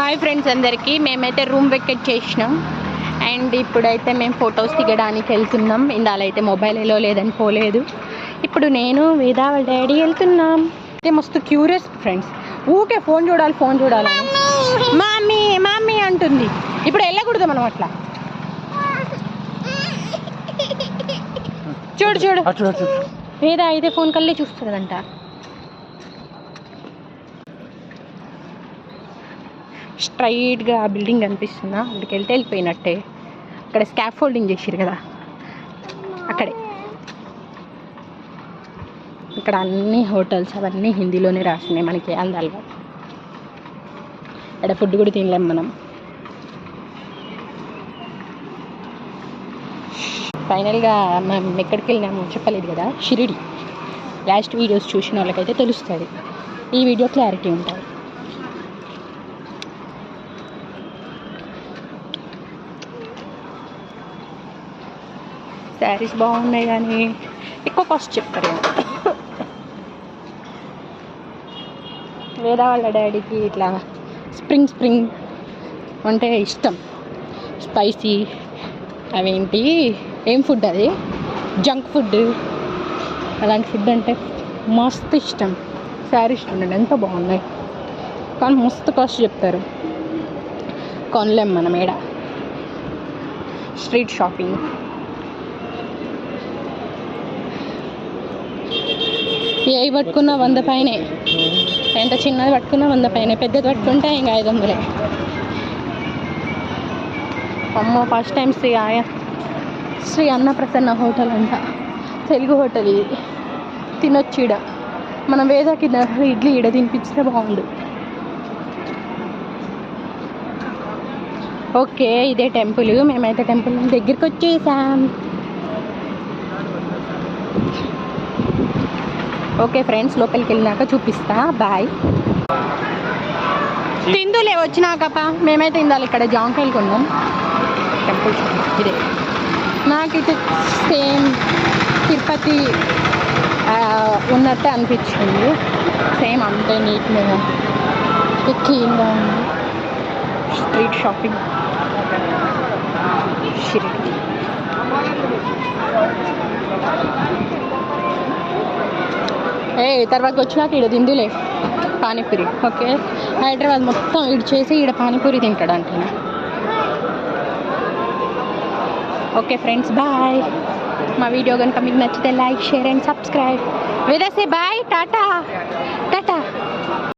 Hi friends అందరికీ. మేమైతే room vacate చేసినాం అండ్ ఇప్పుడైతే మేము ఫొటోస్ దిగడానికి వెళ్తున్నాం. ఇందాలైతే మొబైల్ ఎలా లేదని పోలేదు. ఇప్పుడు నేను వేద వాళ్ళ డాడీ వెళ్తున్నాం. అయితే మస్తు క్యూరియస్ ఫ్రెండ్స్, ఊకే ఫోన్ చూడాలి మమ్మీ మమ్మీ అంటుంది. ఇప్పుడు వెళ్ళకూడదు మనం అట్లా. చూడు వేద అయితే ఫోన్ కల్లే చూస్తుందంట. స్ట్రైట్గా ఆ బిల్డింగ్ కనిపిస్తుందా, అక్కడికి వెళ్ళిపోయినట్టే. అక్కడ స్కాఫ్ ఫోల్డింగ్ చేసిరు కదా, అక్కడే. ఇక్కడ అన్ని హోటల్స్ అవన్నీ హిందీలోనే రాసినాయి, మనకి అందాలుగా. ఇక్కడ ఫుడ్ కూడా తినలేం మనం. ఫైనల్గా మనం ఎక్కడికి వెళ్ళినామో చెప్పలేదు కదా, షిరిడి. లాస్ట్ వీడియోస్ చూసిన వాళ్ళకైతే తెలుస్తుంది, ఈ వీడియో క్లారిటీ ఉంటుంది. శారీస్ బాగున్నాయి కానీ ఎక్కువ కాస్ట్ చెప్తారు. వేద వాళ్ళ డాడీకి ఇట్లా స్ప్రింగ్ అంటే ఇష్టం. స్పైసీ అవేంటి ఏం ఫుడ్ అది, జంక్ ఫుడ్, అలాంటి ఫుడ్ అంటే మస్తు ఇష్టం. శారీస్ చూడండి ఎంత బాగున్నాయి, కానీ మస్తు కాస్ట్ చెప్తారు. కొనలేం మనం ఏడ. Street shopping. ఏవి పట్టుకున్నా 100 పైనే. ఎంత చిన్నది పట్టుకున్నా 100 పైనే, పెద్దది పట్టుకుంటే ఇంకా 500. అమ్మో, ఫస్ట్ టైం శ్రీ అన్నప్రసన్న హోటల్ అంట, తెలుగు హోటల్ ఇది. తినొచ్చు ఈడ. మనం వేదకి ఇడ్లీ ఈడ తినిపించితే బాగుండు. ఓకే, ఇదే టెంపుల్. మేమైతే టెంపుల్ దగ్గరికి వచ్చేసాం. ఓకే ఫ్రెండ్స్, లోపలికి వెళ్ళినాక చూపిస్తా. బాయ్. తిందులే వచ్చినాకప్ప. మేమైతే ఇందాలి ఇక్కడ జాంకాయలు కొన్నాం. టెంపుల్ ఇదే. నాకైతే సేమ్ తిరుపతి ఉన్నట్టే అనిపించింది. సేమ్ అంతే నీట్గా క్లీన్గా ఉంది. Street shopping Shirdi. తర్వాత వచ్చినాక ఈడ తిందులే పానీపూరి. ఓకే, హైదరాబాద్ మొత్తం ఈడ చేసి ఈడ పానీపూరి తింటాడు అంటున్నా. Okay friends, bye. మా వీడియో కనుక మీకు నచ్చితే లైక్, షేర్ అండ్ సబ్స్క్రైబ్. వేదసే బాయ్, టాటా.